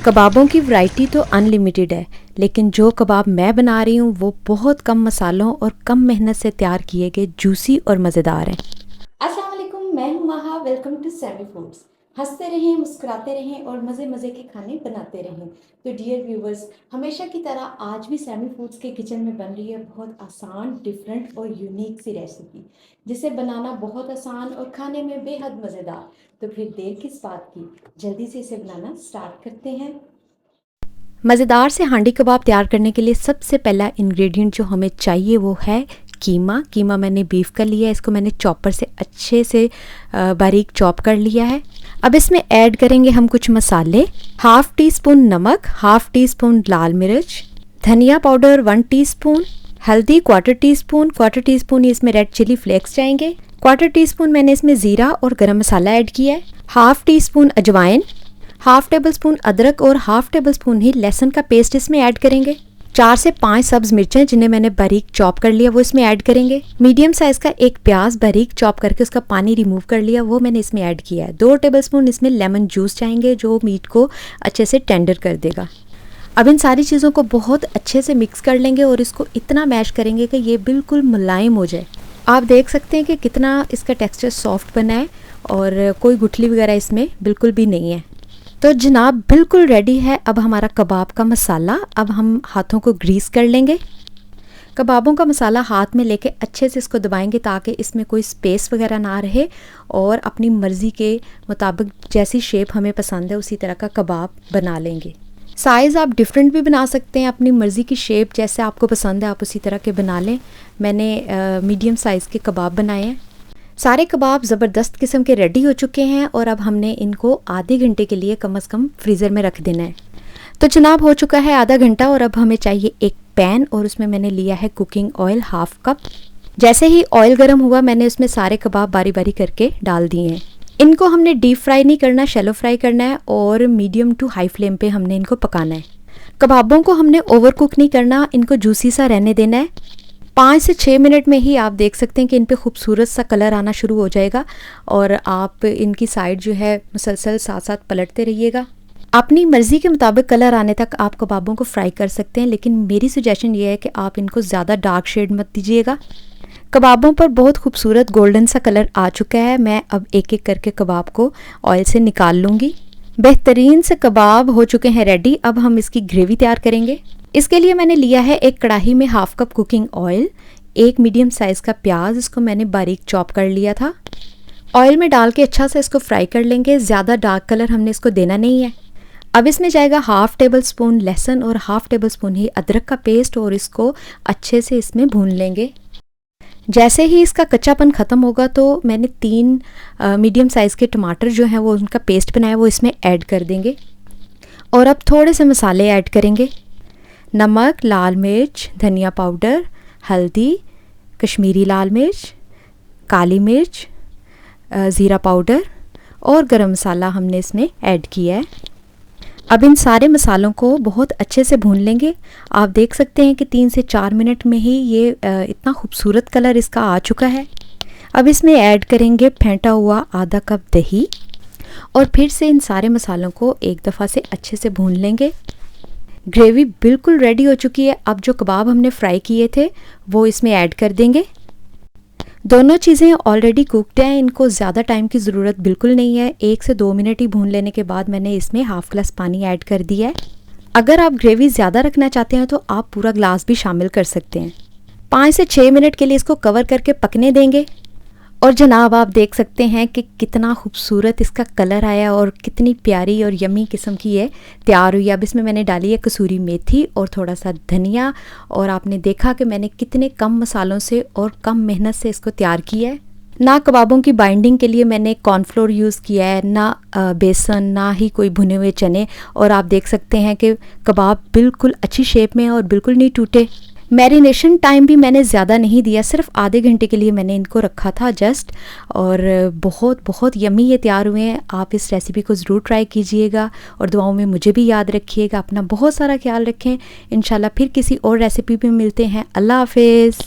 कबाबों की वैरायटी तो अनलिमिटेड है, लेकिन जो कबाब मैं बना रही हूँ वो बहुत कम मसालों और कम मेहनत से तैयार किए गए जूसी और मज़ेदार हैं। अस्सलाम वालेकुम, मैं हूँ Maha. Welcome to Sammy Foods. हंसते रहें, मुस्कुराते रहें और मज़े मज़े के खाने बनाते रहें। तो डियर व्यूवर्स, हमेशा की तरह आज भी सैमी फूड्स के किचन में बन रही है बहुत आसान, डिफरेंट और यूनिक सी रेसिपी, जिसे बनाना बहुत आसान और खाने में बेहद मज़ेदार। तो फिर देर किस बात की, जल्दी से इसे बनाना स्टार्ट करते हैं। मज़ेदार से हांडी कबाब तैयार करने के लिए सबसे पहला इंग्रेडिएंट जो हमें चाहिए वो है कीमा। कीमा मैंने बीफ का लिया है, इसको मैंने चॉपर से अच्छे से बारीक चॉप कर लिया है। अब इसमें ऐड करेंगे हम कुछ मसाले, हाफ़ टी स्पून नमक, हाफ़ टी स्पून लाल मिर्च, धनिया पाउडर 1 टीस्पून, हल्दी क्वार्टर टी स्पून इसमें रेड चिली फ्लेक्स जाएंगे, क्वार्टर टी स्पून मैंने इसमें ज़ीरा और गरम मसाला ऐड किया है, हाफ़ टी स्पून अजवाइन, हाफ टेबल स्पून अदरक और हाफ टेबल स्पून ही लहसुन का पेस्ट इसमें ऐड करेंगे। 4 से 5 सब्ज मिर्चें जिन्हें मैंने बारीक चॉप कर लिया वो इसमें ऐड करेंगे। मीडियम साइज़ का एक प्याज बारीक चॉप करके उसका पानी रिमूव कर लिया वो मैंने इसमें ऐड किया है। 2 टेबल स्पून इसमें लेमन जूस जाएंगे जो मीट को अच्छे से टेंडर कर देगा। अब इन सारी चीज़ों को बहुत अच्छे से मिक्स कर लेंगे और इसको इतना मैश करेंगे कि ये बिल्कुल मुलायम हो जाए। आप देख सकते हैं कि कितना इसका टेक्सचर सॉफ्ट बना है और कोई गुठली वगैरह इसमें बिल्कुल भी नहीं है। तो जनाब बिल्कुल रेडी है अब हमारा कबाब का मसाला। अब हम हाथों को ग्रीस कर लेंगे। कबाबों का मसाला हाथ में लेके अच्छे से इसको दबाएंगे ताकि इसमें कोई स्पेस वगैरह ना रहे और अपनी मर्ज़ी के मुताबिक जैसी शेप हमें पसंद है उसी तरह का कबाब बना लेंगे। साइज़ आप डिफरेंट भी बना सकते हैं, अपनी मर्ज़ी की शेप जैसे आपको पसंद है आप उसी तरह के बना लें। मैंने मीडियम साइज़ के कबाब बनाए हैं। सारे कबाब ज़बरदस्त किस्म के रेडी हो चुके हैं और अब हमने इनको आधे घंटे के लिए कम से कम फ्रीज़र में रख देना है। तो जनाब हो चुका है आधा घंटा और अब हमें चाहिए एक पैन और उसमें मैंने लिया है कुकिंग ऑयल हाफ़ कप। जैसे ही ऑयल गर्म हुआ मैंने उसमें सारे कबाब बारी बारी करके डाल दिए हैं। इनको हमने डीप फ्राई नहीं करना, शैलो फ्राई करना है और मीडियम टू हाई फ्लेम पे हमने इनको पकाना है। कबाबों को हमने ओवर कुक नहीं करना, इनको जूसी सा रहने देना है। 5 से 6 मिनट में ही आप देख सकते हैं कि इन पे खूबसूरत सा कलर आना शुरू हो जाएगा और आप इनकी साइड जो है मुसलसल साथ साथ पलटते रहिएगा। अपनी मर्ज़ी के मुताबिक कलर आने तक आप कबाबों को फ्राई कर सकते हैं, लेकिन मेरी सजेशन ये है कि आप इनको ज़्यादा डार्क शेड मत दीजिएगा। कबाबों पर बहुत खूबसूरत गोल्डन सा कलर आ चुका है। मैं अब एक एक करके कबाब को ऑयल से निकाल लूँगी। बेहतरीन से कबाब हो चुके हैं रेडी। अब हम इसकी ग्रेवी तैयार करेंगे। इसके लिए मैंने लिया है एक कढ़ाई में हाफ़ कप कुकिंग ऑयल, एक मीडियम साइज़ का प्याज, इसको मैंने बारीक चॉप कर लिया था। ऑयल में डाल के अच्छा से इसको फ्राई कर लेंगे। ज़्यादा डार्क कलर हमने इसको देना नहीं है। अब इसमें जाएगा हाफ़ टेबल स्पून लहसुन और हाफ़ टेबल स्पून ही अदरक का पेस्ट और इसको अच्छे से इसमें भून लेंगे। जैसे ही इसका कच्चापन ख़त्म होगा तो मैंने 3 मीडियम साइज़ के टमाटर जो हैं वो उनका पेस्ट बनाया वो इसमें ऐड कर देंगे और अब थोड़े से मसाले ऐड करेंगे। नमक, लाल मिर्च, धनिया पाउडर, हल्दी, कश्मीरी लाल मिर्च, काली मिर्च, ज़ीरा पाउडर और गरम मसाला हमने इसमें ऐड किया है। अब इन सारे मसालों को बहुत अच्छे से भून लेंगे। आप देख सकते हैं कि 3 से 4 मिनट में ही ये इतना खूबसूरत कलर इसका आ चुका है। अब इसमें ऐड करेंगे फेंटा हुआ आधा कप दही और फिर से इन सारे मसालों को एक दफ़ा से अच्छे से भून लेंगे। ग्रेवी बिल्कुल रेडी हो चुकी है। अब जो कबाब हमने फ्राई किए थे वो इसमें ऐड कर देंगे। दोनों चीज़ें ऑलरेडी कुकड हैं, इनको ज़्यादा टाइम की ज़रूरत बिल्कुल नहीं है। 1 से 2 मिनट ही भून लेने के बाद मैंने इसमें हाफ़ ग्लास पानी ऐड कर दिया है। अगर आप ग्रेवी ज़्यादा रखना चाहते हैं तो आप पूरा ग्लास भी शामिल कर सकते हैं। 5 से 6 मिनट के लिए इसको कवर करके पकने देंगे और जनाब आप देख सकते हैं कि कितना खूबसूरत इसका कलर आया और कितनी प्यारी और यमी किस्म की ये तैयार हुई। अब इसमें मैंने डाली है कसूरी मेथी और थोड़ा सा धनिया और आपने देखा कि मैंने कितने कम मसालों से और कम मेहनत से इसको तैयार किया है। ना कबाबों की बाइंडिंग के लिए मैंने कॉर्नफ्लोर यूज़ किया है, ना बेसन, ना ही कोई भुने हुए चने और आप देख सकते हैं कि कबाब बिल्कुल अच्छी शेप में है और बिल्कुल नहीं टूटे। मैरिनेशन टाइम भी मैंने ज़्यादा नहीं दिया, सिर्फ आधे घंटे के लिए मैंने इनको रखा था जस्ट और बहुत बहुत यमी ये तैयार हुए हैं। आप इस रेसिपी को ज़रूर ट्राई कीजिएगा और दुआओं में मुझे भी याद रखिएगा। अपना बहुत सारा ख्याल रखें। इंशाल्लाह फिर किसी और रेसिपी में मिलते हैं। अल्लाह हाफिज़।